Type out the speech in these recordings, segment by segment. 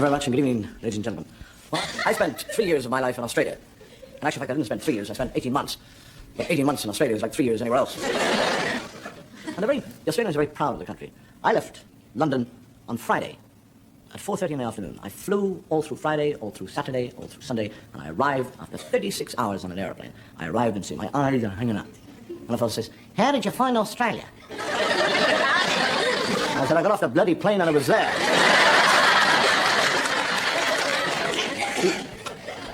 very much, and good evening, ladies and gentlemen. Well, I spent 3 years of my life in Australia. In actual fact, I didn't spend 3 years, I spent 18 months. But 18 months in Australia is like 3 years anywhere else. And the Australians are very proud of the country. I left London on Friday at 4:30 in the afternoon. I flew all through Friday, all through Saturday, all through Sunday, and I arrived after 36 hours on an airplane. I arrived and see my eyes are hanging out. And the fellow says, "How did you find Australia?" I said, "I got off the bloody plane and I was there."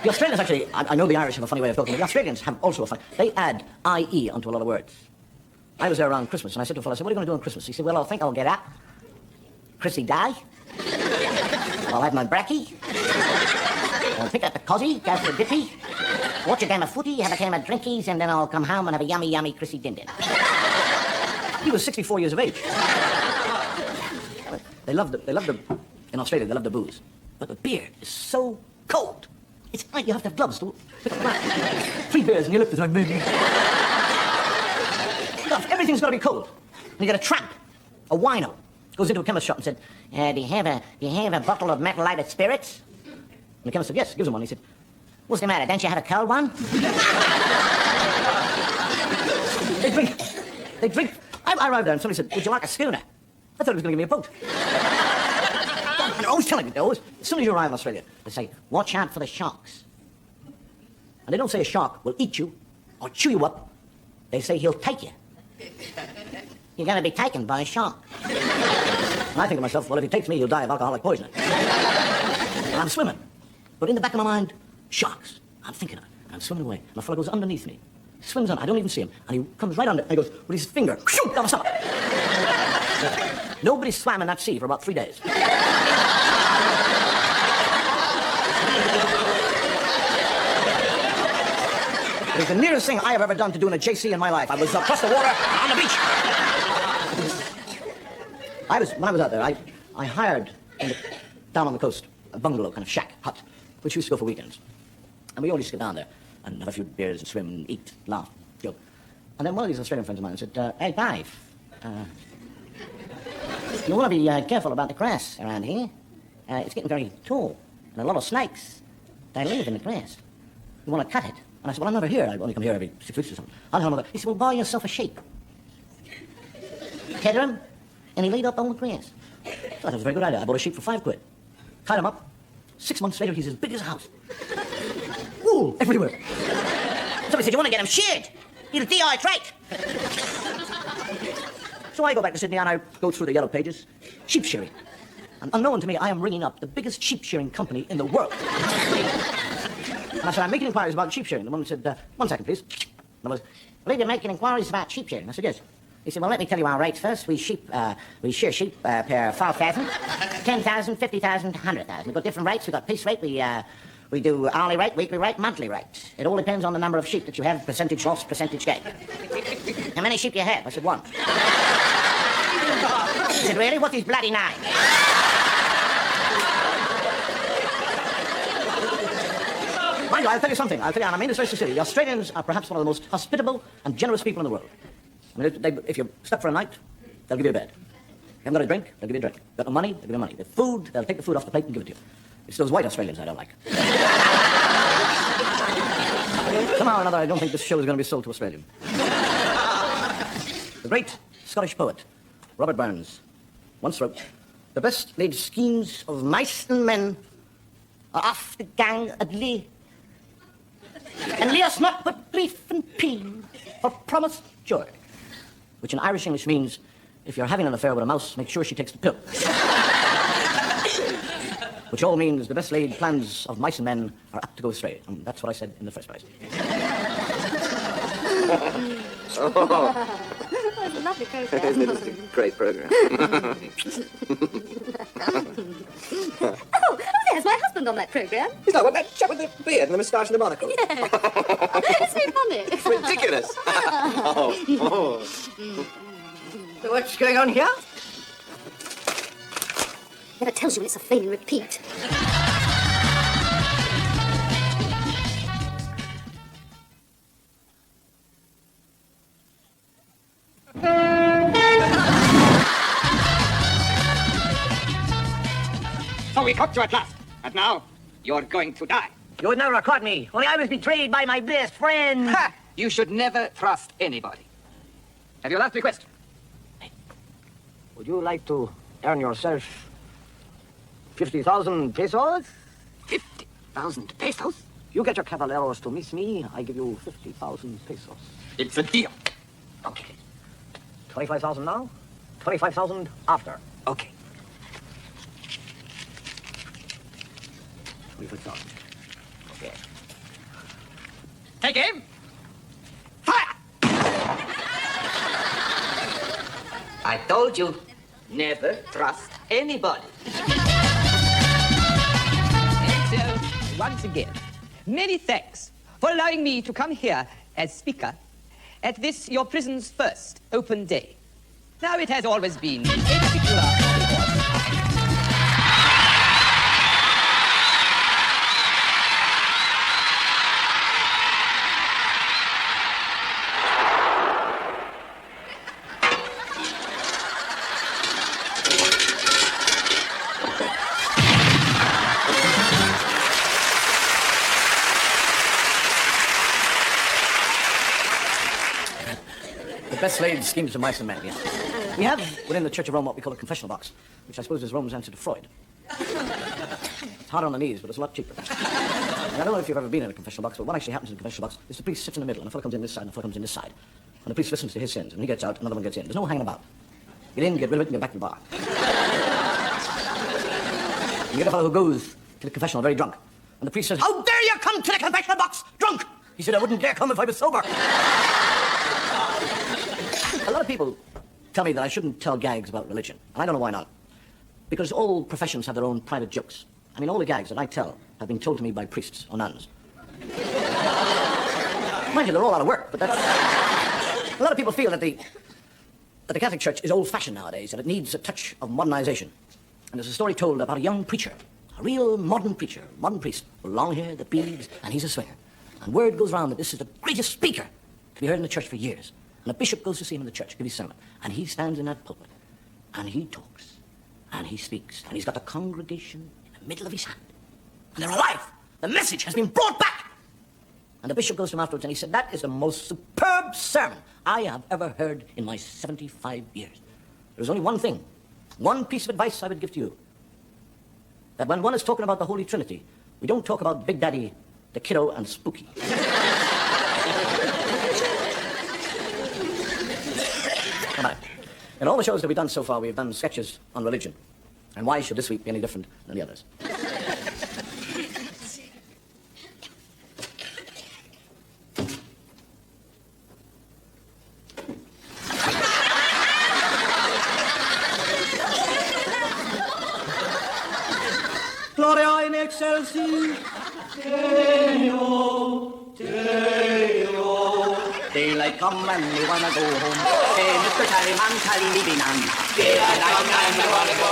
The Australians actually, I know the Irish have a funny way of talking, but the Australians have also a funny, they add IE onto a lot of words. I was there around Christmas, and I said to a fellow, I said, "What are you going to do on Christmas?" He said, "Well, I think I'll get up. Chrissy die. I'll have my brekkie. I'll pick up the cosy, go for a dippy, watch a game of footy, have a game of drinkies, and then I'll come home and have a yummy, yummy Chrissy din-din." He was 64 years of age. They love the, in Australia, they love the booze. But the beer is so cold. It's like you have to have gloves to pick up the glass. 3 beers and your lip is like, maybe. Everything's got to be cold. And you get a tramp, a wino, goes into a chemist shop and said, do you have a bottle of methylated spirits? And the chemist said, yes, gives him one. He said, "What's the matter? Don't you have a cold one?" They drink. I arrived there and somebody said, "Would you like a schooner?" I thought he was going to give me a boat. And they're always telling me, as soon as you arrive in Australia, they say, "Watch out for the sharks." And they don't say a shark will eat you or chew you up. They say he'll take you. You're going to be taken by a shark. And I think to myself, well, if he takes me, he'll die of alcoholic poisoning. And I'm swimming. But in the back of my mind, sharks. I'm thinking of it. And I'm swimming away. And a fellow goes underneath me. He swims on. I don't even see him. And he comes right under. And he goes with his finger, shoot, down the stomach. Nobody swam in that sea for about 3 days. It was the nearest thing I have ever done to doing a JC in my life. I was across the water on the beach. When I was out there, I hired down on the coast a bungalow, kind of shack, hut, which we used to go for weekends. And we all used to get down there and have a few beers and swim and eat, laugh, joke. And then one of these Australian friends of mine said, "Hey, Dave, you want to be careful about the grass around here. It's getting very tall, and a lot of snakes, they live in the grass. You want to cut it?" And I said, "Well, I'm never here. I only come here every 6 weeks or something." I'll tell him. He said, "Well, buy yourself a sheep. Tether him, and he laid up on the grass." I thought that was a very good idea. I bought a sheep for £5. Tied him up. 6 months later, he's as big as a house. Wool everywhere. Somebody said, "You want to get him sheared? He'll dehydrate." So I go back to Sydney and I go through the yellow pages. Sheep shearing. And unknown to me, I am ringing up the biggest sheep shearing company in the world. And I said, "I'm making inquiries about sheep shearing." The woman said, "1 second, please." And I was, "Believe you're making inquiries about sheep shearing?" I said, "Yes." He said, "Well, let me tell you our rates first. We shear sheep per 5,000, 10,000, 50,000, 100,000. We've got different rates. We've got piece rate. We do hourly rate, weekly rate, monthly rate. It all depends on the number of sheep that you have, percentage loss, percentage gain." "How many sheep do you have?" I said, "1. He said, "Really? What is bloody 9? Mind you, I'll tell you something. And I mean this very sincerely. The Australians are perhaps one of the most hospitable and generous people in the world. I mean, if you're stuck for a night, they'll give you a bed. If you haven't got a drink, they'll give you a drink. Got no money, they'll give you money. The food, they'll take the food off the plate and give it to you. It's those white Australians I don't like. Somehow or another, I don't think this show is going to be sold to Australians. The great Scottish poet, Robert Burns, once wrote, "The best laid schemes of mice and men are off the gang at lee. And lay us not but grief and pain for promised joy." Which in Irish English means, if you're having an affair with a mouse, make sure she takes the pill. Which all means the best laid plans of mice and men are apt to go astray. And that's what I said in the first place. That's a lovely program. Isn't it? It's a great program. Oh, there's my husband on that program. He's like, what, that chap with the beard and the moustache and the monocle? Yeah. It's so funny. It's ridiculous. So what's going on here? Never tells you when it's a fail and repeat. So we caught you at last. And now, you're going to die. You would never have caught me. Only I was betrayed by my best friend. Ha! You should never trust anybody. Have your last request? Would you like to earn yourself 50,000 pesos? 50,000 pesos? You get your caballeros to miss me, I give you 50,000 pesos. It's a deal. Okay. 25,000 now, 25,000 after. Okay. 25,000. Okay. Take aim. Fire! I told you, never trust anybody. And so, once again, many thanks for allowing me to come here as speaker at this, your prison's first open day. Now, it has always been a particular... The best laid schemes of mice and men, yes. We have within the Church of Rome what we call a confessional box, which I suppose is Rome's answer to Freud. It's hard on the knees, but it's a lot cheaper. And I don't know if you've ever been in a confessional box, but what actually happens in a confessional box is the priest sits in the middle, and the fellow comes in this side, and the fellow comes in this side. And the priest listens to his sins, and when he gets out, another one gets in. There's no hanging about. Get in, get rid of it, and get back to the bar. You get a fellow who goes to the confessional very drunk, and the priest says, "How dare you come to the confessional box drunk?" He said, "I wouldn't dare come if I was sober." A lot of people tell me that I shouldn't tell gags about religion, and I don't know why not. Because all professions have their own private jokes. I mean, all the gags that I tell have been told to me by priests or nuns. Mind you, they're all out of work, but that's... A lot of people feel that the Catholic Church is old-fashioned nowadays, and it needs a touch of modernization. And there's a story told about a young preacher, a real modern preacher, modern priest, with long hair, the beads, and he's a swinger. And word goes round that this is the greatest speaker to be heard in the church for years. And a bishop goes to see him in the church, give his sermon, and he stands in that pulpit, and he talks, and he speaks, and he's got the congregation in the middle of his hand. And they're alive. The message has been brought back. And the bishop goes to him afterwards, and he said, "That is the most superb sermon I have ever heard in my 75 years. There's only one thing, one piece of advice I would give to you. That when one is talking about the Holy Trinity, we don't talk about Big Daddy, the kiddo, and Spooky." Come on. In all the shows that we've done so far, we've done sketches on religion. And why should this week be any different than the others? Gloria in excelsis Deo, Deo. Daylight come and we wanna go home. Hey, Mr. Tallyman, tally leaving on. Daylight come and we wanna go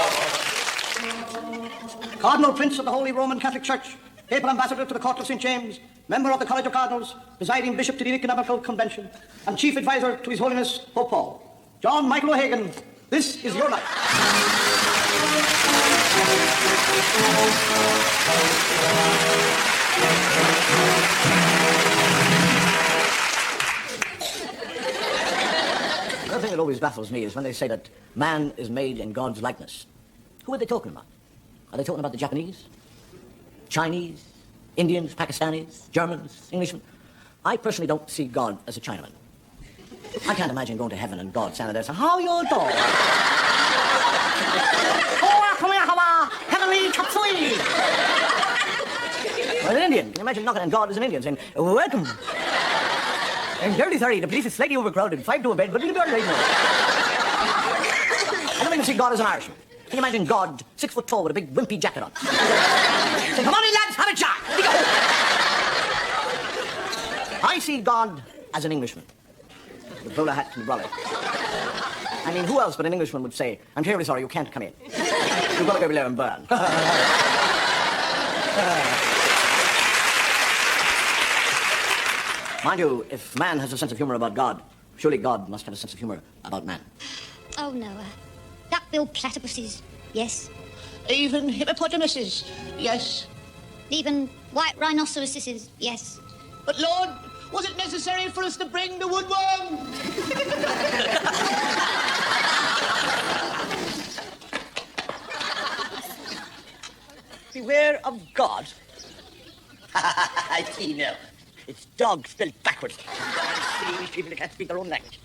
home. Cardinal Prince of the Holy Roman Catholic Church, Papal Ambassador to the Court of St. James, Member of the College of Cardinals, Presiding Bishop to the Ecumenical Convention, and Chief Advisor to His Holiness Pope Paul. John Michael O'Hagan, this is your night. The other thing that always baffles me is when they say that man is made in God's likeness. Who are they talking about? Are they talking about the Japanese, Chinese, Indians, Pakistanis, Germans, Englishmen? I personally don't see God as a Chinaman. I can't imagine going to heaven and God standing there saying, "How you doing? Heavenly Katsui." Well, an Indian, can you imagine knocking on God as an Indian saying, "Welcome. In 3030, the place is slightly overcrowded. 5 to a bed, but we'll be all right now." I don't even see God as an Irishman. Can you imagine God 6 foot tall with a big wimpy jacket on? Saying, "Come on in, lads, have a chat." I see God as an Englishman. The bowler hat and the brolly. I mean, who else but an Englishman would say, "I'm terribly sorry, you can't come in. You've got to go below and burn." Mind you, if man has a sense of humor about God, surely God must have a sense of humor about man. Oh, no. Duck-billed platypuses, yes. Even hippopotamuses, yes. Even white rhinoceroses, yes. But Lord, was it necessary for us to bring the woodworm? Beware of God. I see now. It's dog spelled backwards. Silly people that can't speak their own language.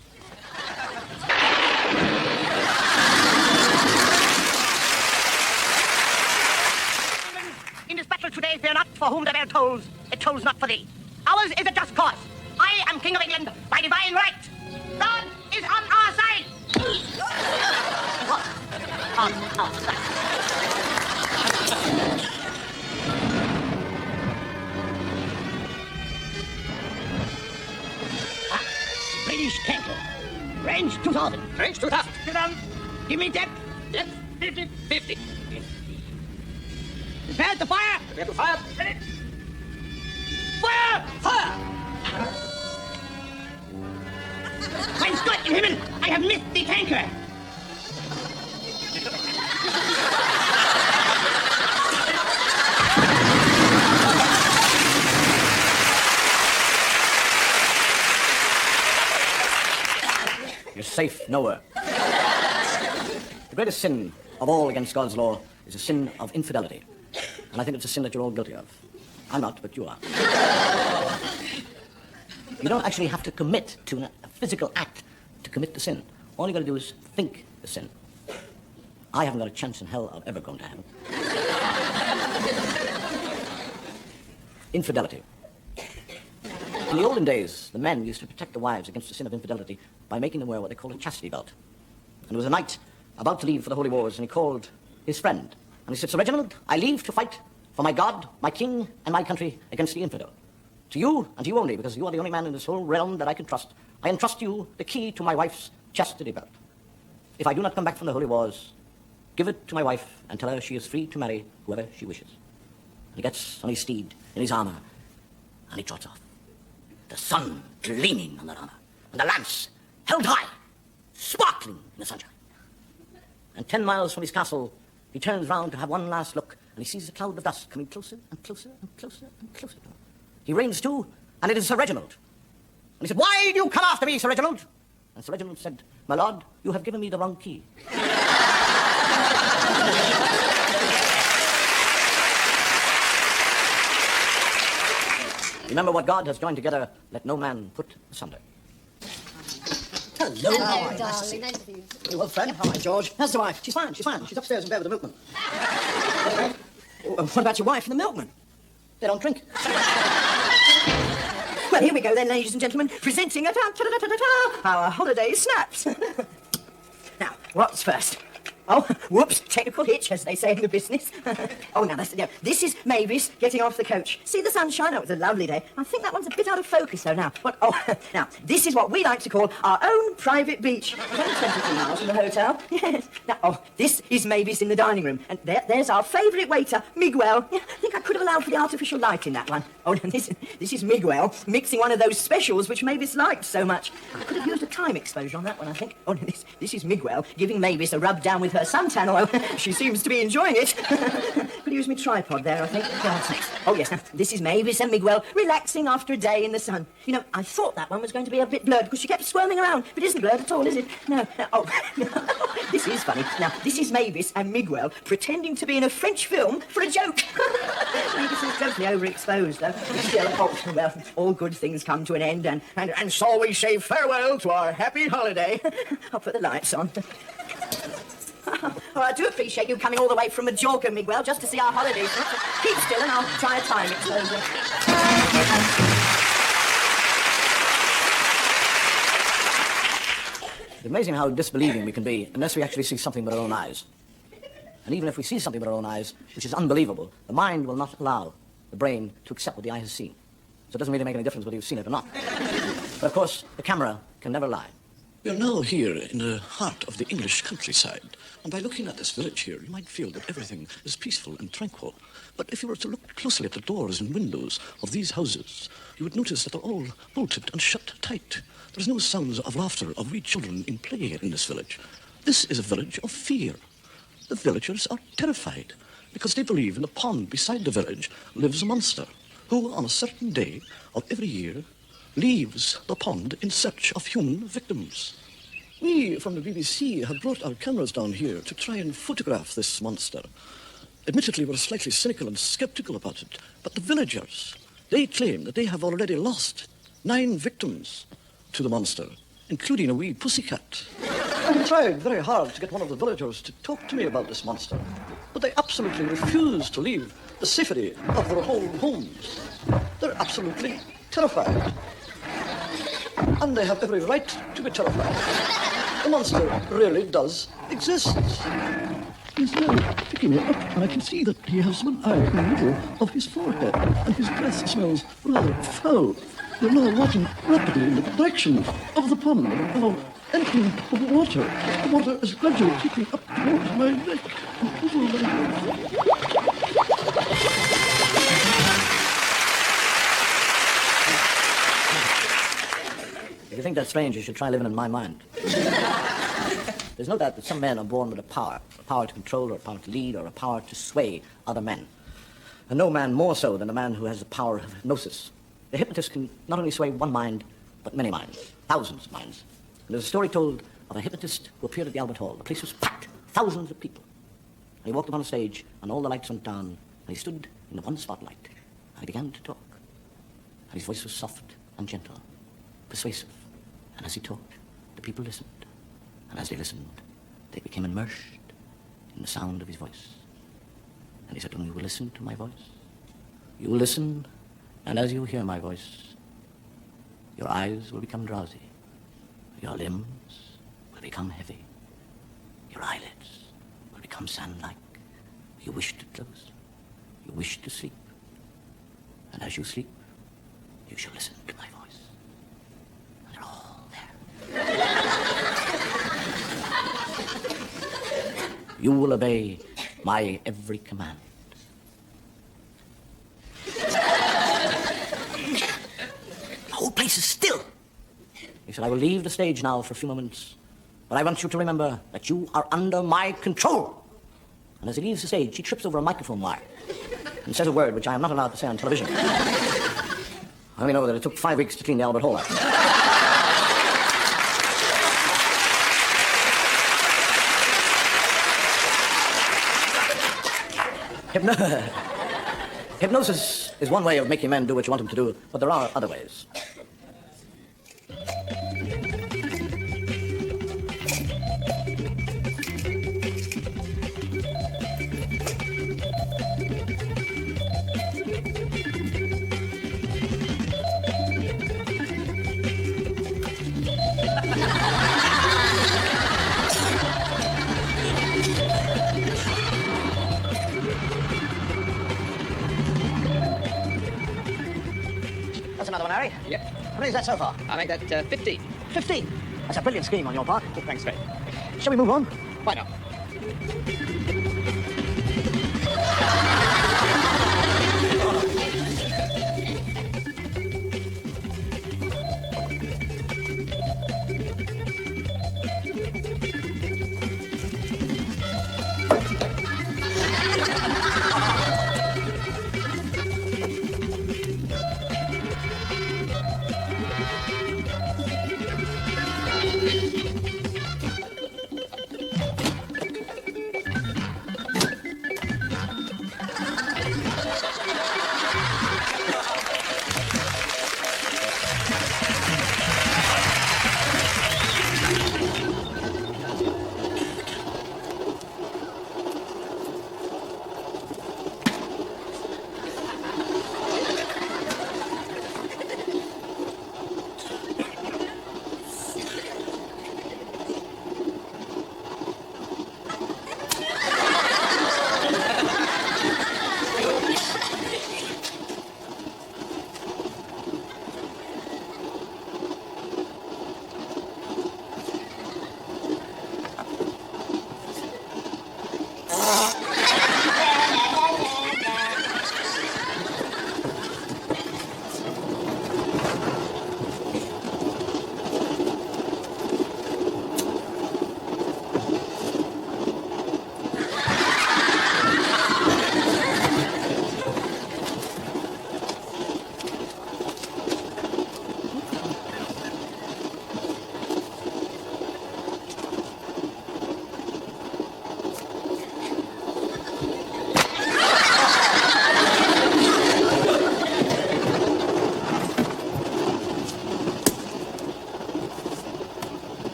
In this battle today, fear not for whom the bell tolls. It tolls not for thee. Ours is a just cause. I am King of England by divine right. God is on our side. What? On our side. British tanker. Range 2,000. Range 2,000. Give me depth. Depth 50. 50. Prepare to fire. Prepare to fire. Ready. Fire! Fire! Mein Gott im Himmel! I have missed the tanker! You're safe nowhere. The greatest sin of all against God's law is a sin of infidelity. And I think it's a sin that you're all guilty of. I'm not, but you are. You don't actually have to commit to a physical act to commit the sin. All you got to do is think the sin. I haven't got a chance in hell of ever going to heaven. Infidelity. In the olden days, the men used to protect the wives against the sin of infidelity by making them wear what they called a chastity belt. And there was a knight about to leave for the holy wars, and he called his friend. And he said, Sir Reginald, I leave to fight for my God, my king, and my country against the infidel. To you, and to you only, because you are the only man in this whole realm that I can trust, I entrust you the key to my wife's chastity belt. If I do not come back from the holy wars, give it to my wife and tell her she is free to marry whoever she wishes. And he gets on his steed, in his armor, and he trots off. The sun gleaming on that armor, and the lance held high, sparkling in the sunshine. And 10 miles from his castle, he turns round to have one last look, and he sees a cloud of dust coming closer and closer and closer and closer to him. He reins to, and it is Sir Reginald. And he said, Why do you come after me, Sir Reginald? And Sir Reginald said, My lord, you have given me the wrong key. Remember what God has joined together, let no man put asunder. Hello, Hello, darling. Nice to see you. Very well, friend. How are you, George? How's the wife? She's fine. She's upstairs in bed with the milkman. What about your wife and the milkman? They don't drink. Well, here we go then, ladies and gentlemen, presenting our holiday snaps. Now, what's first? Oh, whoops, technical hitch, as they say in the business. Oh, now, this is Mavis getting off the coach. See the sunshine? Oh, it was a lovely day. I think that one's a bit out of focus, though, now. What? Oh, now, this is what we like to call our own private beach. Only 23 miles from the hotel. Yes. Now, oh, this is Mavis in the dining room. And there's our favourite waiter, Miguel. Yeah, I think I could have allowed for the artificial light in that one. Oh, and this is Miguel mixing one of those specials which Mavis liked so much. I could have used a time exposure on that one, I think. Oh, and this is Miguel giving Mavis a rub down with her suntan oil. She seems to be enjoying it. Could use my tripod there, I think. What's next? Oh, yes, now, this is Mavis and Miguel relaxing after a day in the sun. You know, I thought that one was going to be a bit blurred because she kept squirming around, but it isn't blurred at all, is it? No. Oh, this is funny. Now, this is Mavis and Miguel pretending to be in a French film for a joke. Mavis is totally overexposed, though. Still, oh, well, all good things come to an end, and so we say farewell to our happy holiday. I'll put the lights on. Oh, I do appreciate you coming all the way from Majorca, Miguel, just to see our holidays. Keep still and I'll try a time exposure. It's amazing how disbelieving we can be unless we actually see something with our own eyes. And even if we see something with our own eyes, which is unbelievable, the mind will not allow the brain to accept what the eye has seen. So it doesn't really make any difference whether you've seen it or not. But of course, the camera can never lie. We are now here in the heart of the English countryside, and by looking at this village here, you might feel that everything is peaceful and tranquil. But if you were to look closely at the doors and windows of these houses, you would notice that they're all bolted and shut tight. There's no sounds of laughter of wee children in play in this village. This is a village of fear. The villagers are terrified because they believe in the pond beside the village lives a monster who, on a certain day of every year, leaves the pond in search of human victims. We from the BBC have brought our cameras down here to try and photograph this monster. Admittedly, we're slightly cynical and skeptical about it, but the villagers, they claim that they have already lost 9 victims to the monster, including a wee pussycat. I tried very hard to get one of the villagers to talk to me about this monster, but they absolutely refuse to leave the safety of their own homes. They're absolutely terrified. And they have every right to be terrified. The monster really does exist. He's now picking me up, and I can see that he has one eye in the middle of his forehead, and his breath smells rather foul. They're now walking rapidly in the direction of the pond, and now entering the water. The water is gradually creeping up towards my neck and over my head. If you think that's strange, you should try living in my mind. There's no doubt that some men are born with a power to control, or a power to lead, or a power to sway other men. And no man more so than a man who has the power of hypnosis. The hypnotist can not only sway one mind, but many minds, thousands of minds. And there's a story told of a hypnotist who appeared at the Albert Hall. The place was packed, thousands of people. And he walked upon a stage, and all the lights went down, and he stood in the one spotlight, and he began to talk. And his voice was soft and gentle, persuasive. And as he talked, the people listened. And as they listened, they became immersed in the sound of his voice. And he said, when you will listen to my voice, you will listen, and as you hear my voice, your eyes will become drowsy, your limbs will become heavy, your eyelids will become sand-like. You wish to close, you wish to sleep, and as you sleep, you shall listen to my voice. And they're all there. You will obey my every command. The whole place is still. He said, I will leave the stage now for a few moments, but I want you to remember that you are under my control. And as he leaves the stage, he trips over a microphone wire and says a word which I am not allowed to say on television. I only know that it took 5 weeks to clean the Albert Hall out. Hypnosis is one way of making men do what you want them to do, but there are other ways. That's another one, Harry. Yep. How many is that so far? I make that 15. 15. That's a brilliant scheme on your part. Oh, thanks, Fred. Shall we move on? Why not?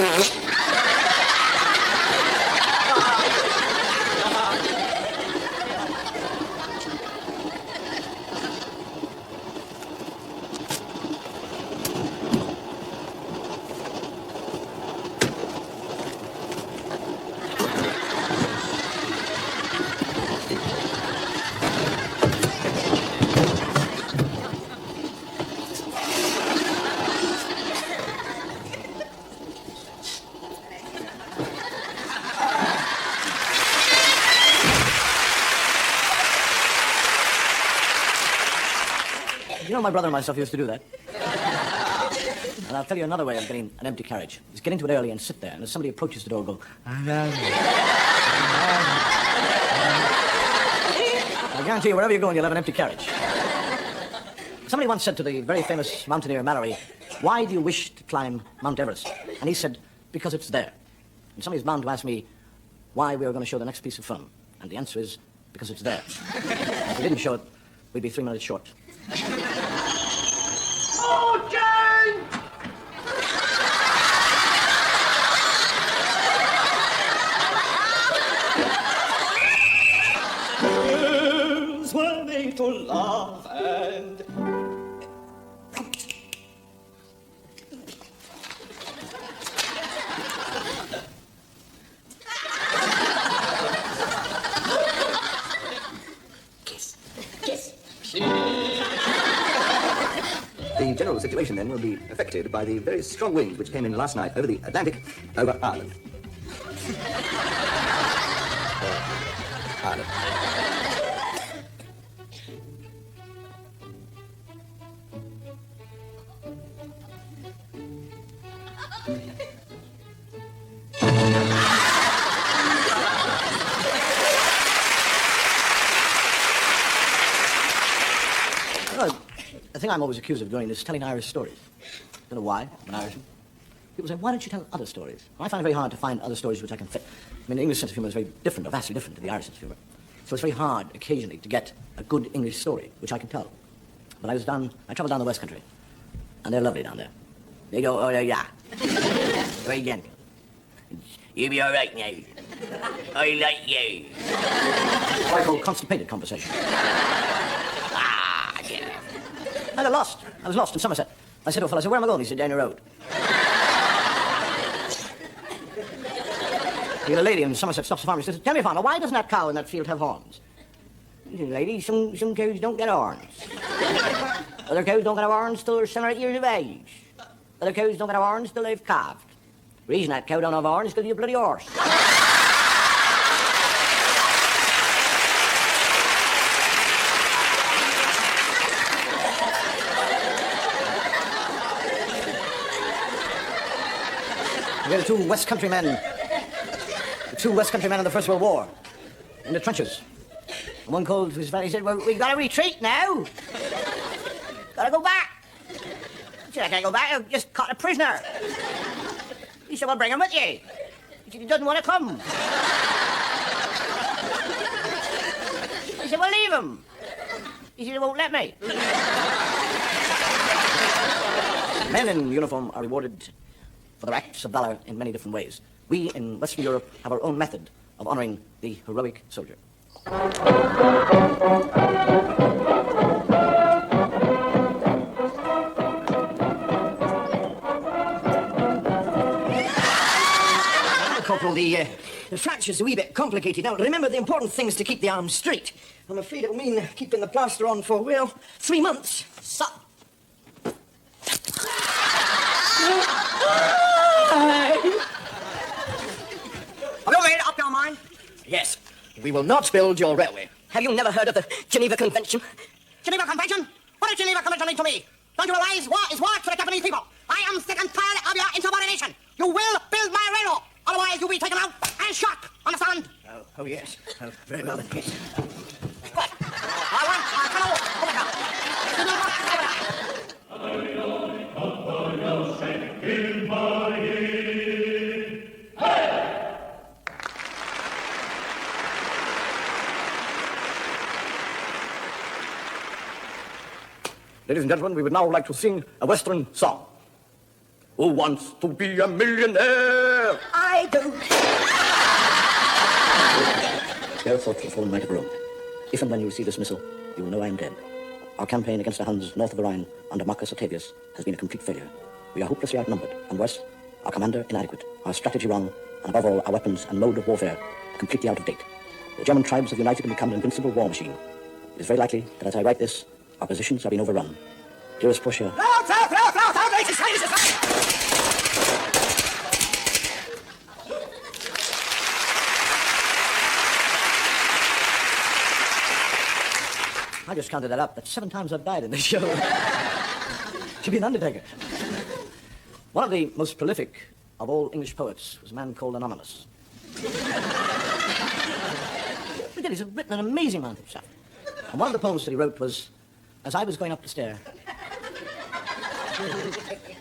You know, my brother and myself used to do that. And I'll tell you another way of getting an empty carriage. Is get into it early and sit there, and as somebody approaches the door, go... I guarantee you, wherever you're going, you'll have an empty carriage. Somebody once said to the very famous mountaineer Mallory, "Why do you wish to climb Mount Everest?" And he said, "Because it's there." And somebody's bound to ask me why we were going to show the next piece of film. And the answer is, because it's there. If we didn't show it, we'd be 3 minutes short. Oh, Jane! Girls were made to love and... The general situation, then, will be affected by the very strong winds which came in last night over the Atlantic, over Ireland. Ireland. Well, the thing I'm always accused of doing is telling Irish stories. Don't know why, I'm an Irishman. People say, why don't you tell other stories? Well, I find it very hard to find other stories which I can fit. I mean, the English sense of humor is very different, or vastly different to the Irish sense of humor. So it's very hard, occasionally, to get a good English story, which I can tell. But I traveled down the West Country, and they're lovely down there. They go, oh, yeah. Very gentle. You'll be all right now. I like you. What I call constipated conversation. I got lost. I was lost in Somerset. I said to a fellow, where am I going? He said, down the road. You know, a lady in Somerset stops the farmer and says, tell me, farmer, why doesn't that cow in that field have horns? He said, lady, some cows don't get horns. Other cows don't get horns till they're 7 or 8 years of age. Other cows don't get horns till they've calved. The reason that cow don't have horns is because he's a bloody horse. We had the two West Country men in the First World War, in the trenches. And one called to his friend, he said, well, we've got to retreat now. Got to go back. He said, I can't go back, I've just caught a prisoner. He said, well, bring him with you. He said, he doesn't want to come. He said, well, leave him. He said, he won't let me. Men in uniform are rewarded for their acts of valor in many different ways. We in Western Europe have our own method of honoring the heroic soldier. Corporal, the fracture's a wee bit complicated. Now, remember, the important thing is to keep the arm straight. I'm afraid it'll mean keeping the plaster on for, well, 3 months. Stop! Have you made up your mind? Yes. We will not build your railway. Have you never heard of the Geneva Convention? Geneva Convention? What does Geneva Convention mean to me? Don't you realize war is war to the Japanese people? I am sick and tired of your insubordination. You will build my railroad. Otherwise, you'll be taken out and shot. Understand? Oh, yes. Oh, very well, yes. What? I want... Ladies and gentlemen, we would now like to sing a Western song. Who wants to be a millionaire? I do. Therefore, to the fallen knight of Rome, if and when you receive this missile, you will know I am dead. Our campaign against the Huns north of the Rhine under Marcus Octavius has been a complete failure. We are hopelessly outnumbered, and worse, our commander inadequate, our strategy wrong, and above all, our weapons and mode of warfare completely out of date. The German tribes have united and become an invincible war machine. It is very likely that as I write this, our positions are being overrun. Dearest Portia... I just counted that up. That's 7 times I've died in this show. Should be an undertaker. One of the most prolific of all English poets was a man called Anonymous. He's written an amazing amount of stuff. And one of the poems that he wrote was, as I was going up the stair,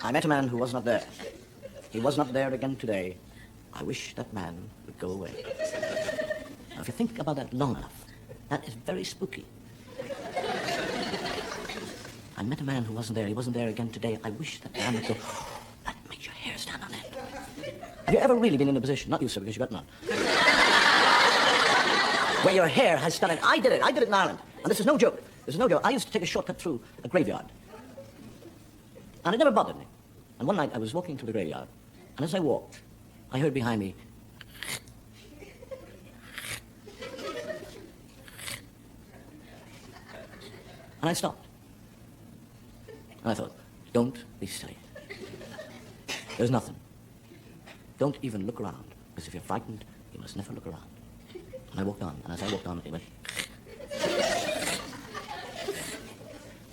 I met a man who was not there. He was not there again today. I wish that man would go away. Now, if you think about that long enough, that is very spooky. I met a man who wasn't there. He wasn't there again today. I wish that man would go. That makes your hair stand on end. Have you ever really been in a position, not you, sir, because you got none, where your hair has stood on end? I did it in Ireland. And this is no joke. This is no joke. I used to take a shortcut through a graveyard. And it never bothered me. And one night I was walking through the graveyard. And as I walked, I heard behind me, and I stopped. And I thought, don't be silly. There's nothing. Don't even look around, because if you're frightened, you must never look around. And I walked on, and as I walked on, it went...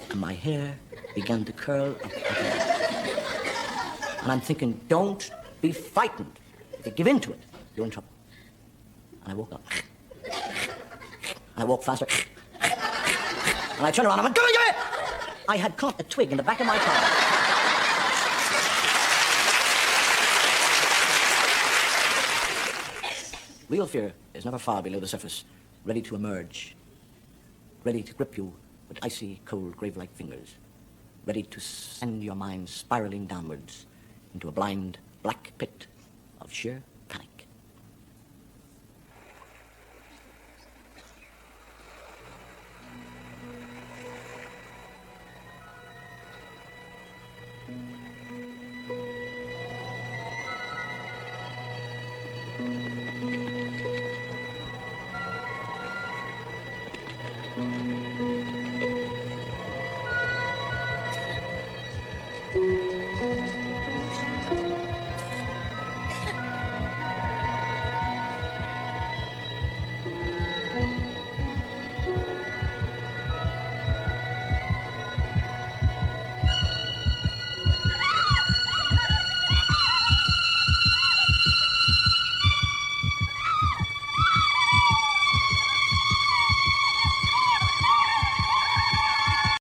And my hair began to curl up again. And I'm thinking, don't be frightened. If you give in to it, you're in trouble. And I woke up. And I walked faster. And I turned around and I went, give it! I had caught a twig in the back of my car. Real fear is never far below the surface, ready to emerge, ready to grip you with icy, cold, grave-like fingers, ready to send your mind spiraling downwards into a blind, black pit of sheer